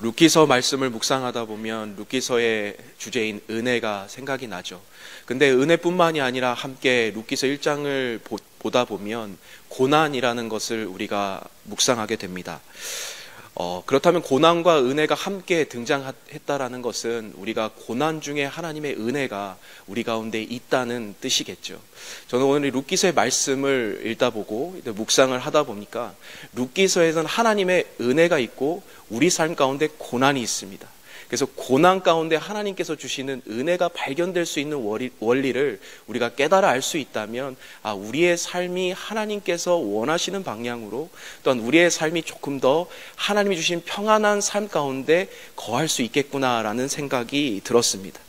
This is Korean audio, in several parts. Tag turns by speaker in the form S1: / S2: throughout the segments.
S1: 룻기서 말씀을 묵상하다 보면 룻기서의 주제인 은혜가 생각이 나죠. 근데 은혜뿐만이 아니라 함께 룻기서 1장을 보다 보면 고난이라는 것을 우리가 묵상하게 됩니다. 그렇다면 고난과 은혜가 함께 등장했다라는 것은 우리가 고난 중에 하나님의 은혜가 우리 가운데 있다는 뜻이겠죠. 저는 오늘 이 룻기서의 말씀을 읽다 보고 묵상을 하다 보니까 룻기서에서는 하나님의 은혜가 있고 우리 삶 가운데 고난이 있습니다. 그래서 고난 가운데 하나님께서 주시는 은혜가 발견될 수 있는 원리를 우리가 깨달아 알 수 있다면 우리의 삶이 하나님께서 원하시는 방향으로 또한 우리의 삶이 조금 더 하나님이 주신 평안한 삶 가운데 거할 수 있겠구나라는 생각이 들었습니다.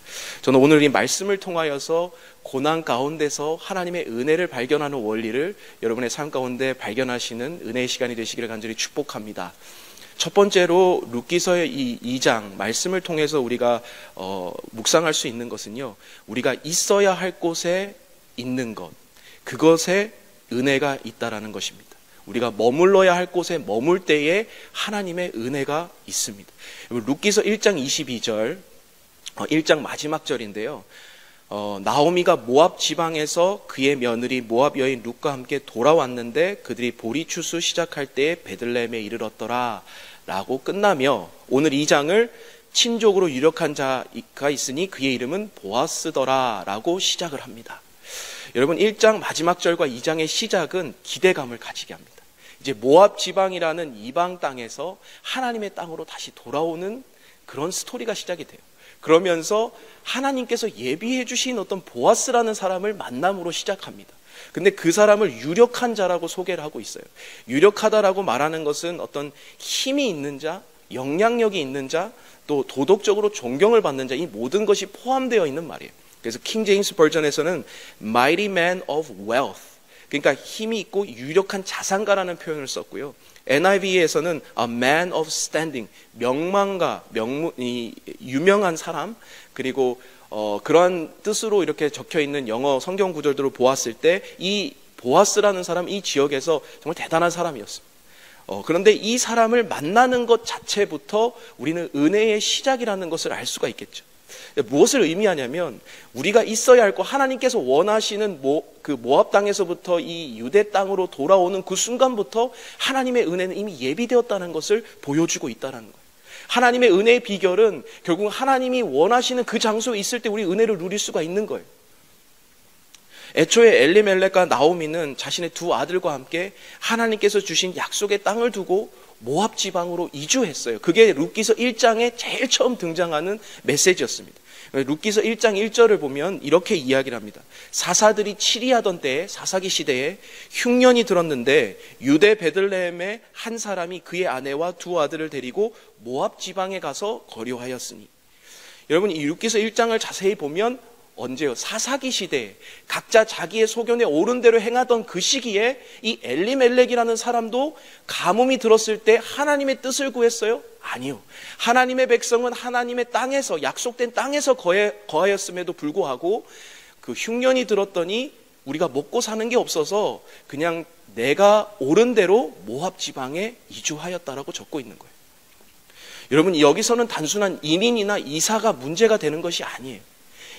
S1: 저는 오늘 이 말씀을 통하여서 고난 가운데서 하나님의 은혜를 발견하는 원리를 여러분의 삶 가운데 발견하시는 은혜의 시간이 되시기를 간절히 축복합니다. 첫 번째로 룻기서의 이 2장 말씀을 통해서 우리가 묵상할 수 있는 것은요, 우리가 있어야 할 곳에 있는 것, 그것에 은혜가 있다라는 것입니다. 우리가 머물러야 할 곳에 머물 때에 하나님의 은혜가 있습니다. 룻기서 1장 22절, 1장 마지막 절인데요. 나오미가 모압 지방에서 그의 며느리 모압 여인 룻과 함께 돌아왔는데 그들이 보리 추수 시작할 때에 베들레헴에 이르렀더라 라고 끝나며 오늘 이 장을 친족으로 유력한 자가 있으니 그의 이름은 보아스더라 라고 시작을 합니다. 여러분 1장 마지막 절과 2장의 시작은 기대감을 가지게 합니다. 이제 모압 지방이라는 이방 땅에서 하나님의 땅으로 다시 돌아오는 그런 스토리가 시작이 돼요. 그러면서 하나님께서 예비해 주신 어떤 보아스라는 사람을 만남으로 시작합니다. 근데 그 사람을 유력한 자라고 소개를 하고 있어요. 유력하다라고 말하는 것은 어떤 힘이 있는 자, 영향력이 있는 자, 또 도덕적으로 존경을 받는 자, 이 모든 것이 포함되어 있는 말이에요. 그래서 킹 제임스 버전에서는 mighty man of wealth, 그러니까 힘이 있고 유력한 자산가라는 표현을 썼고요. NIV에서는 a man of standing, 명망가, 유명한 사람, 그리고 그러한 뜻으로 이렇게 적혀있는 영어 성경 구절들을 보았을 때 이 보아스라는 사람, 이 지역에서 정말 대단한 사람이었습니다. 그런데 이 사람을 만나는 것 자체부터 우리는 은혜의 시작이라는 것을 알 수가 있겠죠. 무엇을 의미하냐면 우리가 있어야 할 것, 하나님께서 원하시는 그 모압 땅에서부터 이 유대 땅으로 돌아오는 그 순간부터 하나님의 은혜는 이미 예비되었다는 것을 보여주고 있다는 거예요. 하나님의 은혜의 비결은 결국 하나님이 원하시는 그 장소에 있을 때 우리 은혜를 누릴 수가 있는 거예요. 애초에 엘리멜렉과 나오미는 자신의 두 아들과 함께 하나님께서 주신 약속의 땅을 두고 모압 지방으로 이주했어요. 그게 룻기서 1장에 제일 처음 등장하는 메시지였습니다. 룻기서 1장 1절을 보면 이렇게 이야기를 합니다. 사사들이 치리하던 때에, 사사기 시대에 흉년이 들었는데 유대 베들레헴의 한 사람이 그의 아내와 두 아들을 데리고 모압 지방에 가서 거류하였으니. 여러분 이 룻기서 1장을 자세히 보면 언제요? 사사기 시대에 각자 자기의 소견에 옳은 대로 행하던 그 시기에 이 엘리멜렉이라는 사람도 가뭄이 들었을 때 하나님의 뜻을 구했어요? 아니요. 하나님의 백성은 하나님의 땅에서, 약속된 땅에서 거하였음에도 불구하고 그 흉년이 들었더니 우리가 먹고 사는 게 없어서 그냥 내가 옳은 대로 모압 지방에 이주하였다라고 적고 있는 거예요. 여러분 여기서는 단순한 이민이나 이사가 문제가 되는 것이 아니에요.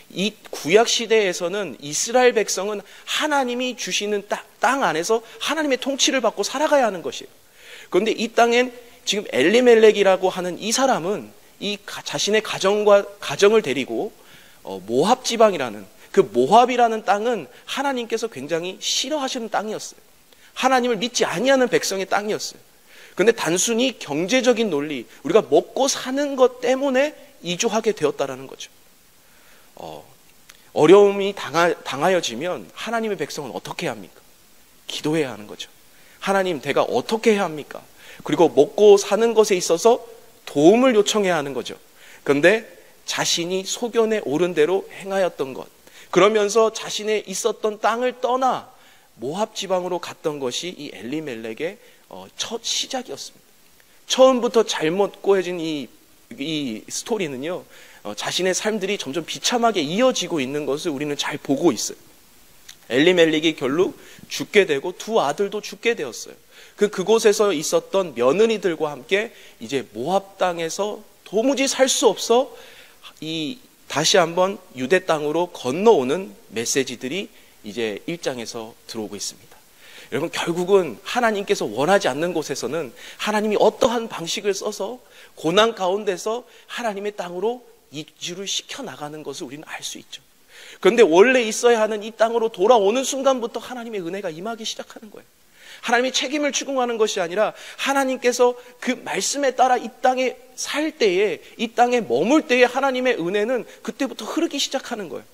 S1: 이 구약 시대에서는 이스라엘 백성은 하나님이 주시는 땅 안에서 하나님의 통치를 받고 살아가야 하는 것이에요. 그런데 이 땅엔 지금 엘리멜렉이라고 하는 이 사람은 이 자신의 가정을 데리고 모압 지방이라는 그 모압이라는 땅은 하나님께서 굉장히 싫어하시는 땅이었어요. 하나님을 믿지 아니하는 백성의 땅이었어요. 그런데 단순히 경제적인 논리, 우리가 먹고 사는 것 때문에 이주하게 되었다라는 거죠. 어려움이 당하여지면 하나님의 백성은 어떻게 해야 합니까? 기도해야 하는 거죠. 하나님, 내가 어떻게 해야 합니까? 그리고 먹고 사는 것에 있어서 도움을 요청해야 하는 거죠. 그런데 자신이 소견에 옳은 대로 행하였던 것, 그러면서 자신의 있었던 땅을 떠나 모압 지방으로 갔던 것이 이 엘리멜렉의 첫 시작이었습니다. 처음부터 잘못 꼬여진 이 스토리는요, 자신의 삶들이 점점 비참하게 이어지고 있는 것을 우리는 잘 보고 있어요. 엘리멜렉이 결국 죽게 되고 두 아들도 죽게 되었어요. 그곳에서 있었던 며느리들과 함께 이제 모압 땅에서 도무지 살 수 없어 다시 한번 유대 땅으로 건너오는 메시지들이 이제 1장에서 들어오고 있습니다. 여러분, 결국은 하나님께서 원하지 않는 곳에서는 하나님이 어떠한 방식을 써서 고난 가운데서 하나님의 땅으로 이주를 시켜나가는 것을 우리는 알 수 있죠. 그런데 원래 있어야 하는 이 땅으로 돌아오는 순간부터 하나님의 은혜가 임하기 시작하는 거예요. 하나님이 책임을 추궁하는 것이 아니라 하나님께서 그 말씀에 따라 이 땅에 살 때에, 이 땅에 머물 때에 하나님의 은혜는 그때부터 흐르기 시작하는 거예요.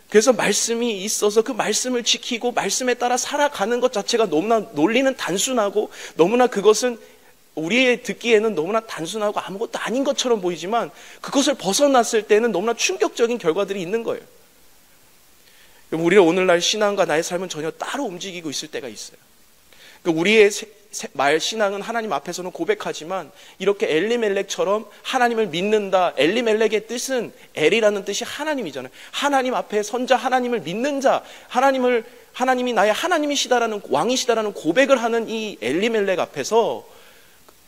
S1: 그래서 말씀이 있어서 그 말씀을 지키고 말씀에 따라 살아가는 것 자체가 너무나 논리는 단순하고 너무나 그것은 우리의 듣기에는 너무나 단순하고 아무것도 아닌 것처럼 보이지만 그것을 벗어났을 때는 너무나 충격적인 결과들이 있는 거예요. 우리는 오늘날 신앙과 나의 삶은 전혀 따로 움직이고 있을 때가 있어요. 우리의 신앙은 하나님 앞에서는 고백하지만 이렇게 엘리멜렉처럼 하나님을 믿는다. 엘리멜렉의 뜻은 엘이라는 뜻이 하나님이잖아요. 하나님 앞에 선자, 하나님을 믿는 자, 하나님이 나의 하나님이시다라는, 왕이시다라는 고백을 하는 이 엘리멜렉 앞에서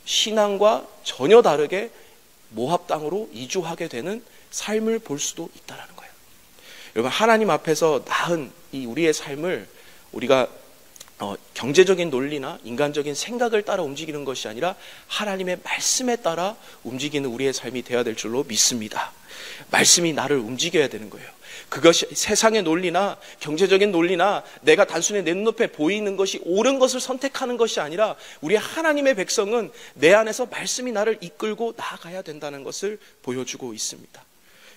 S1: 신앙과 전혀 다르게 모압 땅으로 이주하게 되는 삶을 볼 수도 있다는 거예요. 여러분, 하나님 앞에서 낳은 이 우리의 삶을 우리가 경제적인 논리나 인간적인 생각을 따라 움직이는 것이 아니라 하나님의 말씀에 따라 움직이는 우리의 삶이 되어야 될 줄로 믿습니다. 말씀이 나를 움직여야 되는 거예요. 그것이 세상의 논리나 경제적인 논리나 내가 단순히 내 눈앞에 보이는 것이 옳은 것을 선택하는 것이 아니라 우리 하나님의 백성은 내 안에서 말씀이 나를 이끌고 나아가야 된다는 것을 보여주고 있습니다.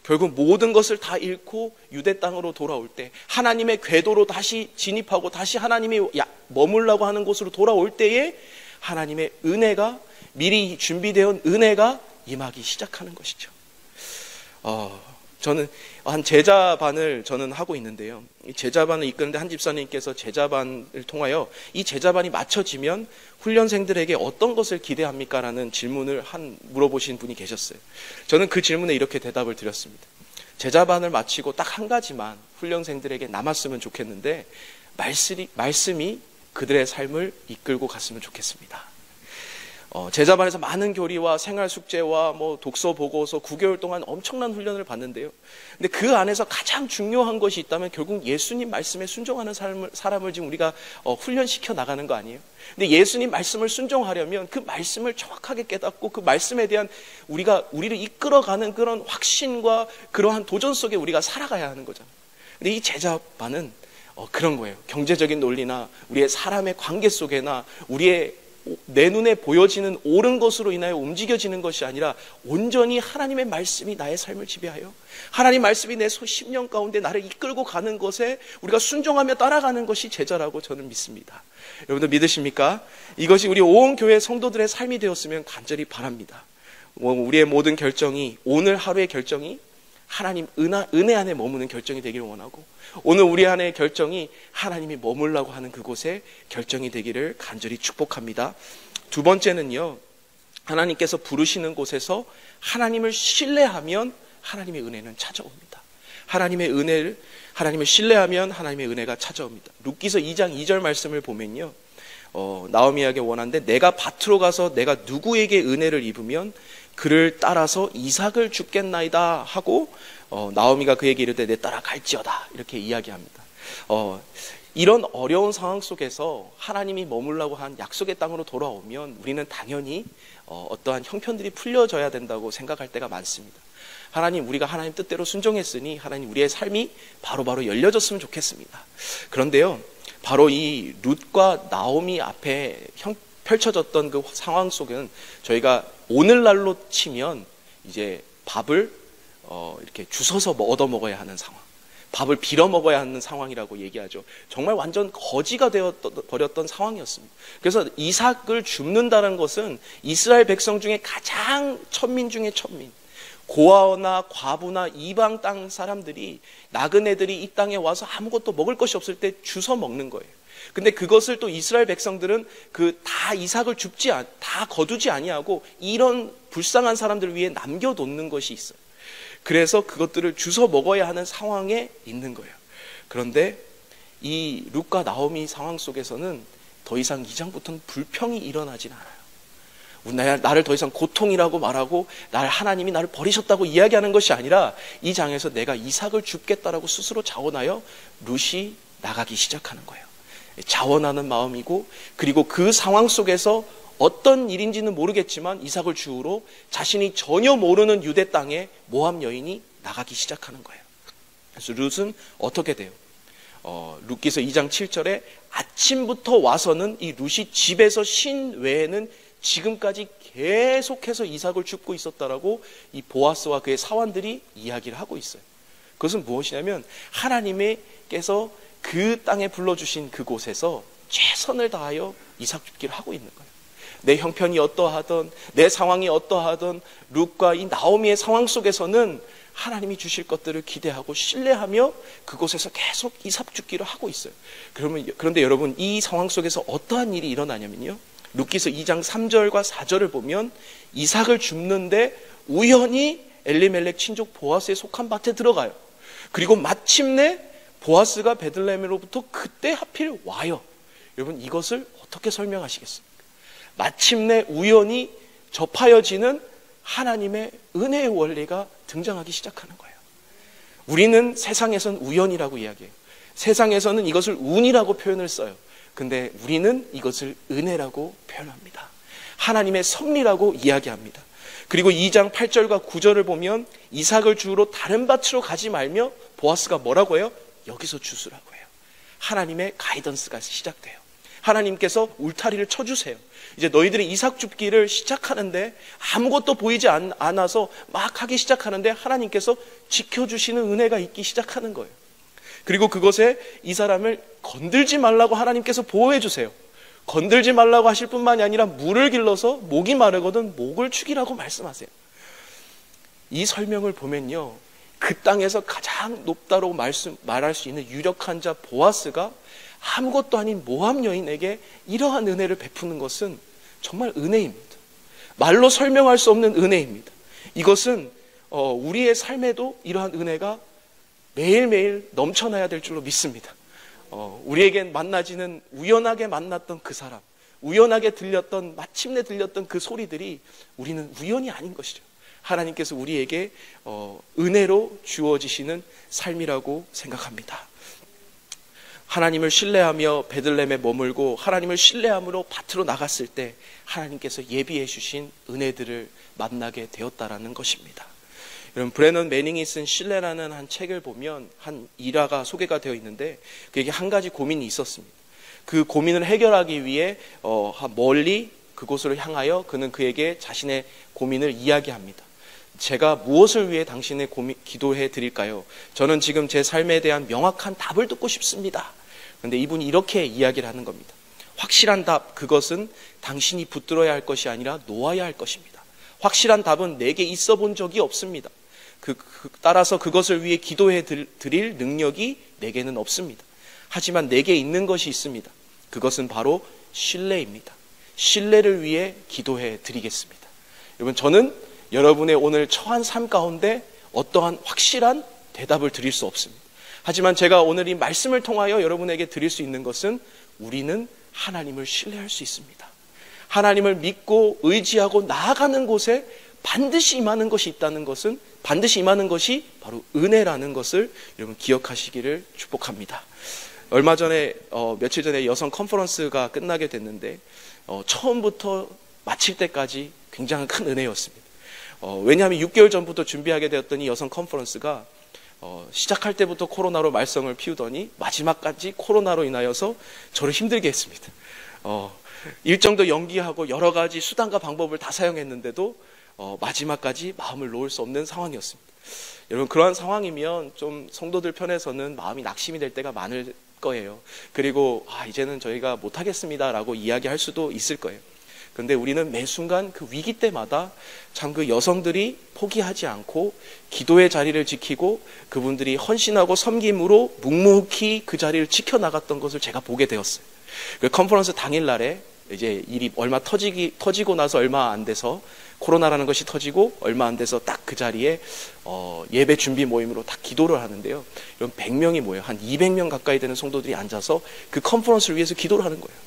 S1: 결국 모든 것을 다 잃고 유대 땅으로 돌아올 때, 하나님의 궤도로 다시 진입하고 다시 하나님이 머물라고 하는 곳으로 돌아올 때에 하나님의 은혜가, 미리 준비되어 온 은혜가 임하기 시작하는 것이죠. 저는 한 제자반을 저는 하고 있는데요. 이 제자반을 이끄는데 한 집사님께서 제자반을 통하여 이 제자반이 마쳐지면 훈련생들에게 어떤 것을 기대합니까? 라는 질문을 물어보신 분이 계셨어요. 저는 그 질문에 이렇게 대답을 드렸습니다. 제자반을 마치고 딱 한 가지만 훈련생들에게 남았으면 좋겠는데 말씀이 그들의 삶을 이끌고 갔으면 좋겠습니다. 제자반에서 많은 교리와 생활 숙제와 독서 보고서 9개월 동안 엄청난 훈련을 받는데요. 근데 그 안에서 가장 중요한 것이 있다면 결국 예수님 말씀에 순종하는 사람을 지금 우리가 훈련시켜 나가는 거 아니에요? 근데 예수님 말씀을 순종하려면 그 말씀을 정확하게 깨닫고 그 말씀에 대한 우리를 이끌어가는 그런 확신과 그러한 도전 속에 우리가 살아가야 하는 거잖아요. 근데 이 제자반은 그런 거예요. 경제적인 논리나 우리의 사람의 관계 속에나 내 눈에 보여지는 옳은 것으로 인하여 움직여지는 것이 아니라 온전히 하나님의 말씀이 나의 삶을 지배하여 하나님 말씀이 내 심령 가운데 나를 이끌고 가는 것에 우리가 순종하며 따라가는 것이 제자라고 저는 믿습니다. 여러분들 믿으십니까? 이것이 우리 온 교회 성도들의 삶이 되었으면 간절히 바랍니다. 우리의 모든 결정이, 오늘 하루의 결정이 하나님 은혜 안에 머무는 결정이 되기를 원하고, 오늘 우리 안의 결정이 하나님이 머물라고 하는 그곳에 결정이 되기를 간절히 축복합니다. 두 번째는요, 하나님께서 부르시는 곳에서 하나님을 신뢰하면 하나님의 은혜는 찾아옵니다. 하나님을 신뢰하면 하나님의 은혜가 찾아옵니다. 룻기서 2장 2절 말씀을 보면요, 나오미에게 원하는데 내가 밭으로 가서 내가 누구에게 은혜를 입으면 그를 따라서 이삭을 주겠나이다 하고 나오미가 그에게 이르되 내 따라 갈지어다 이렇게 이야기합니다. 이런 어려운 상황 속에서 하나님이 머물라고 한 약속의 땅으로 돌아오면 우리는 당연히 어떠한 형편들이 풀려져야 된다고 생각할 때가 많습니다. 하나님, 우리가 하나님 뜻대로 순종했으니 하나님 우리의 삶이 바로바로 열려졌으면 좋겠습니다. 그런데요, 바로 이 룻과 나오미 앞에 펼쳐졌던 그 상황 속은 저희가 오늘날로 치면 이제 밥을 이렇게 주워서 얻어 먹어야 하는 상황, 밥을 빌어 먹어야 하는 상황이라고 얘기하죠. 정말 완전 거지가 되어 버렸던 상황이었습니다. 그래서 이삭을 줍는다는 것은 이스라엘 백성 중에 가장 천민 중에 천민, 고아나 과부나 이방 땅 사람들이, 나그네들이 이 땅에 와서 아무것도 먹을 것이 없을 때 주워 먹는 거예요. 근데 그것을 또 이스라엘 백성들은 다 이삭을 다 거두지 아니하고 이런 불쌍한 사람들을 위해 남겨놓는 것이 있어요. 그래서 그것들을 주워 먹어야 하는 상황에 있는 거예요. 그런데 이 룻과 나오미 상황 속에서는 더 이상 이 장부터는 불평이 일어나진 않아요. 나를 더 이상 고통이라고 말하고 하나님이 나를 버리셨다고 이야기하는 것이 아니라 이 장에서 내가 이삭을 줍겠다라고 스스로 자원하여 룻이 나가기 시작하는 거예요. 자원하는 마음이고, 그리고 그 상황 속에서 어떤 일인지는 모르겠지만 이삭을 주우러 자신이 전혀 모르는 유대 땅에 모압 여인이 나가기 시작하는 거예요. 그래서 룻은 어떻게 돼요? 룻기서 2장 7절에 아침부터 와서는 이 룻이 집에서 쉰 외에는 지금까지 계속해서 이삭을 줍고 있었다라고 이 보아스와 그의 사환들이 이야기를 하고 있어요. 그것은 무엇이냐면 하나님께서 그 땅에 불러주신 그곳에서 최선을 다하여 이삭 줍기를 하고 있는 거예요. 내 형편이 어떠하든 내 상황이 어떠하든 룻과 이 나오미의 상황 속에서는 하나님이 주실 것들을 기대하고 신뢰하며 그곳에서 계속 이삭 줍기를 하고 있어요. 그런데 여러분, 이 상황 속에서 어떠한 일이 일어나냐면요, 룻기서 2장 3절과 4절을 보면 이삭을 줍는데 우연히 엘리멜렉 친족 보아스에 속한 밭에 들어가요. 그리고 마침내 보아스가 베들레헴으로부터 그때 하필 와요. 여러분, 이것을 어떻게 설명하시겠습니까? 마침내 우연히 접하여지는 하나님의 은혜의 원리가 등장하기 시작하는 거예요. 우리는 세상에서는 우연이라고 이야기해요. 세상에서는 이것을 운이라고 표현을 써요. 근데 우리는 이것을 은혜라고 표현합니다. 하나님의 섭리라고 이야기합니다. 그리고 2장 8절과 9절을 보면 이삭을 주우러 다른 밭으로 가지 말며 보아스가 뭐라고 해요? 여기서 주스라고 해요. 하나님의 가이던스가 시작돼요. 하나님께서 울타리를 쳐주세요. 이제 너희들이 이삭 줍기를 시작하는데 아무것도 보이지 않아서 막 하기 시작하는데 하나님께서 지켜주시는 은혜가 있기 시작하는 거예요. 그리고 그것에 이 사람을 건들지 말라고 하나님께서 보호해 주세요. 건들지 말라고 하실 뿐만이 아니라 물을 길러서 목이 마르거든 목을 축이라고 말씀하세요. 이 설명을 보면요, 그 땅에서 가장 높다고 말할 수 있는 유력한 자 보아스가 아무것도 아닌 모압 여인에게 이러한 은혜를 베푸는 것은 정말 은혜입니다. 말로 설명할 수 없는 은혜입니다. 이것은 우리의 삶에도 이러한 은혜가 매일매일 넘쳐나야 될 줄로 믿습니다. 우리에겐 만나지는 우연하게 만났던 그 사람, 우연하게 마침내 들렸던 그 소리들이 우리는 우연이 아닌 것이죠. 하나님께서 우리에게 은혜로 주어지시는 삶이라고 생각합니다. 하나님을 신뢰하며 베들레헴에 머물고 하나님을 신뢰함으로 밭으로 나갔을 때 하나님께서 예비해 주신 은혜들을 만나게 되었다라는 것입니다. 여러분, 브래넌 매닝이 쓴 신뢰라는 한 책을 보면 한 일화가 소개가 되어 있는데 그에게 한 가지 고민이 있었습니다. 그 고민을 해결하기 위해 멀리 그곳으로 향하여 그는 그에게 자신의 고민을 이야기합니다. 제가 무엇을 위해 당신의 기도해 드릴까요? 저는 지금 제 삶에 대한 명확한 답을 듣고 싶습니다. 그런데 이분이 이렇게 이야기를 하는 겁니다. 확실한 답, 그것은 당신이 붙들어야 할 것이 아니라 놓아야 할 것입니다. 확실한 답은 내게 있어 본 적이 없습니다. 따라서 그것을 위해 기도해 드릴 능력이 내게는 없습니다. 하지만 내게 있는 것이 있습니다. 그것은 바로 신뢰입니다. 신뢰를 위해 기도해 드리겠습니다. 여러분, 저는 여러분의 오늘 처한 삶 가운데 어떠한 확실한 대답을 드릴 수 없습니다. 하지만 제가 오늘 이 말씀을 통하여 여러분에게 드릴 수 있는 것은 우리는 하나님을 신뢰할 수 있습니다. 하나님을 믿고 의지하고 나아가는 곳에 반드시 임하는 것이 있다는 것은, 반드시 임하는 것이 바로 은혜라는 것을 여러분 기억하시기를 축복합니다. 얼마 전에 며칠 전에 여성 컨퍼런스가 끝나게 됐는데 처음부터 마칠 때까지 굉장히 큰 은혜였습니다. 왜냐하면 6개월 전부터 준비하게 되었던 이 여성 컨퍼런스가 시작할 때부터 코로나로 말썽을 피우더니 마지막까지 코로나로 인하여서 저를 힘들게 했습니다. 일정도 연기하고 여러 가지 수단과 방법을 다 사용했는데도 마지막까지 마음을 놓을 수 없는 상황이었습니다. 여러분, 그러한 상황이면 좀 성도들 편에서는 마음이 낙심이 될 때가 많을 거예요. 그리고 이제는 저희가 못하겠습니다라고 이야기할 수도 있을 거예요. 그런데 우리는 매 순간 그 위기 때마다 참 그 여성들이 포기하지 않고 기도의 자리를 지키고 그분들이 헌신하고 섬김으로 묵묵히 그 자리를 지켜나갔던 것을 제가 보게 되었어요. 그 컨퍼런스 당일날에 이제 일이 터지고 나서 얼마 안 돼서, 코로나라는 것이 터지고 얼마 안 돼서 딱 그 자리에 예배 준비 모임으로 딱 기도를 하는데요. 이런 100명이 모여요. 한 200명 가까이 되는 성도들이 앉아서 그 컨퍼런스를 위해서 기도를 하는 거예요.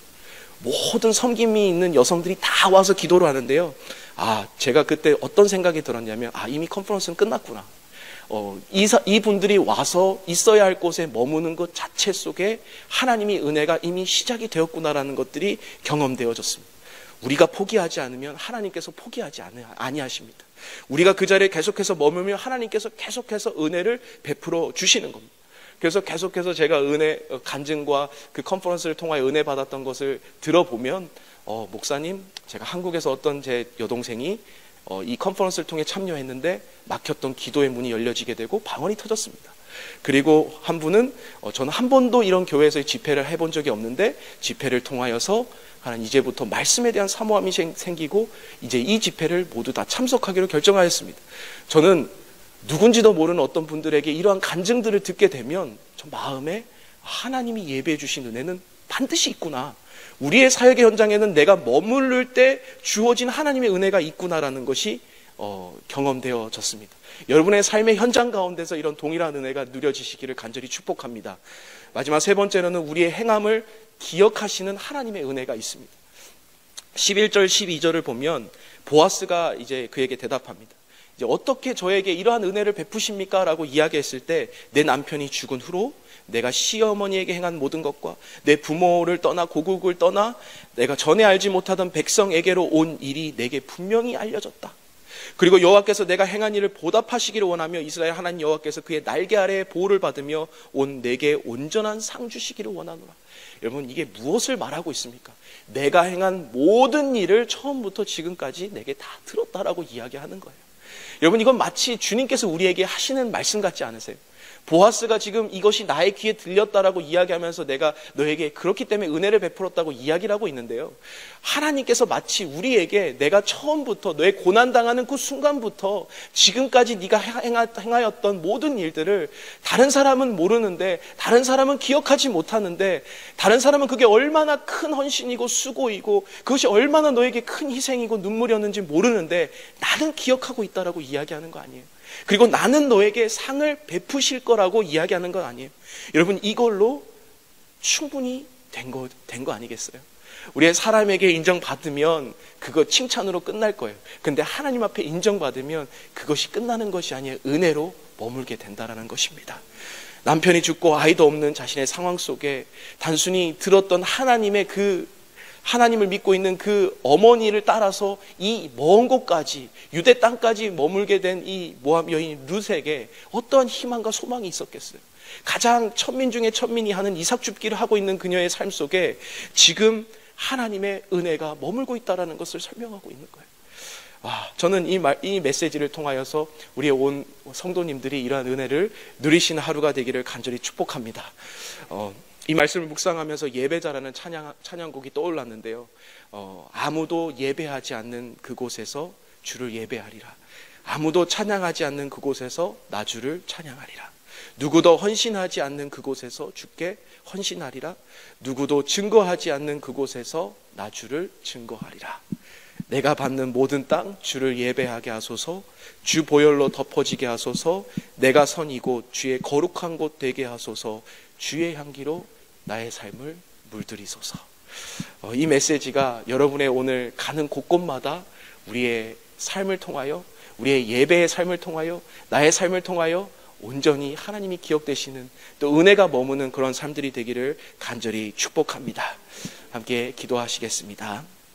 S1: 모든 섬김이 있는 여성들이 다 와서 기도를 하는데요. 제가 그때 어떤 생각이 들었냐면, 이미 컨퍼런스는 끝났구나. 이분들이 와서 있어야 할 곳에 머무는 것 자체 속에 하나님의 은혜가 이미 시작이 되었구나라는 것들이 경험되어졌습니다. 우리가 포기하지 않으면 하나님께서 포기하지 아니하십니다. 우리가 그 자리에 계속해서 머물면 하나님께서 계속해서 은혜를 베풀어 주시는 겁니다. 그래서 계속해서 제가 간증과 그 컨퍼런스를 통하여 은혜 받았던 것을 들어보면, 목사님, 제가 한국에서 어떤 제 여동생이 이 컨퍼런스를 통해 참여했는데 막혔던 기도의 문이 열려지게 되고 방언이 터졌습니다. 그리고 한 분은 저는 한 번도 이런 교회에서 집회를 해본 적이 없는데 집회를 통하여서 하나님 이제부터 말씀에 대한 사모함이 생기고 이제 이 집회를 모두 다 참석하기로 결정하였습니다. 저는 누군지도 모르는 어떤 분들에게 이러한 간증들을 듣게 되면 저 마음에 하나님이 예배해 주신 은혜는 반드시 있구나. 우리의 사역의 현장에는 내가 머무를 때 주어진 하나님의 은혜가 있구나라는 것이 경험되어졌습니다. 여러분의 삶의 현장 가운데서 이런 동일한 은혜가 누려지시기를 간절히 축복합니다. 마지막 세 번째로는 우리의 행함을 기억하시는 하나님의 은혜가 있습니다. 11절 12절을 보면 보아스가 이제 그에게 대답합니다. 이제 어떻게 저에게 이러한 은혜를 베푸십니까? 라고 이야기했을 때 내 남편이 죽은 후로 내가 시어머니에게 행한 모든 것과 내 부모를 떠나 고국을 떠나 내가 전에 알지 못하던 백성에게로 온 일이 내게 분명히 알려졌다. 그리고 여호와께서 내가 행한 일을 보답하시기를 원하며 이스라엘 하나님 여호와께서 그의 날개 아래에 보호를 받으며 온 내게 온전한 상 주시기를 원하노라. 여러분, 이게 무엇을 말하고 있습니까? 내가 행한 모든 일을 처음부터 지금까지 내게 다 들었다라고 이야기하는 거예요. 여러분, 이건 마치 주님께서 우리에게 하시는 말씀 같지 않으세요? 보아스가 지금 이것이 나의 귀에 들렸다라고 이야기하면서 내가 너에게 그렇기 때문에 은혜를 베풀었다고 이야기를 하고 있는데요. 하나님께서 마치 우리에게 내가 처음부터 너의 고난당하는 그 순간부터 지금까지 네가 행하였던 모든 일들을 다른 사람은 모르는데, 다른 사람은 기억하지 못하는데, 다른 사람은 그게 얼마나 큰 헌신이고 수고이고 그것이 얼마나 너에게 큰 희생이고 눈물이었는지 모르는데 나는 기억하고 있다라고 이야기하는 거 아니에요. 그리고 나는 너에게 상을 베푸실 거라고 이야기하는 건 아니에요. 여러분, 이걸로 충분히 된 거 아니겠어요? 우리의 사람에게 인정받으면 그거 칭찬으로 끝날 거예요. 근데 하나님 앞에 인정받으면 그것이 끝나는 것이 아니에요. 은혜로 머물게 된다는 것입니다. 남편이 죽고 아이도 없는 자신의 상황 속에 단순히 들었던 하나님을 믿고 있는 그 어머니를 따라서 이 먼 곳까지, 유대 땅까지 머물게 된 이 모압 여인 룻에게 어떠한 희망과 소망이 있었겠어요? 가장 천민 중에 천민이 하는 이삭 줍기를 하고 있는 그녀의 삶 속에 지금 하나님의 은혜가 머물고 있다는 것을 설명하고 있는 거예요. 저는 이 메시지를 통하여서 우리의 온 성도님들이 이러한 은혜를 누리시는 하루가 되기를 간절히 축복합니다. 이 말씀을 묵상하면서 예배자라는 찬양곡이 떠올랐는데요. 아무도 예배하지 않는 그곳에서 주를 예배하리라. 아무도 찬양하지 않는 그곳에서 나 주를 찬양하리라. 누구도 헌신하지 않는 그곳에서 주께 헌신하리라. 누구도 증거하지 않는 그곳에서 나 주를 증거하리라. 내가 받는 모든 땅 주를 예배하게 하소서. 주 보혈로 덮어지게 하소서. 내가 선 이곳 주의 거룩한 곳 되게 하소서. 주의 향기로 나의 삶을 물들이소서. 이 메시지가 여러분의 오늘 가는 곳곳마다 우리의 삶을 통하여, 우리의 예배의 삶을 통하여, 나의 삶을 통하여 온전히 하나님이 기억되시는, 또 은혜가 머무는 그런 삶들이 되기를 간절히 축복합니다. 함께 기도하시겠습니다.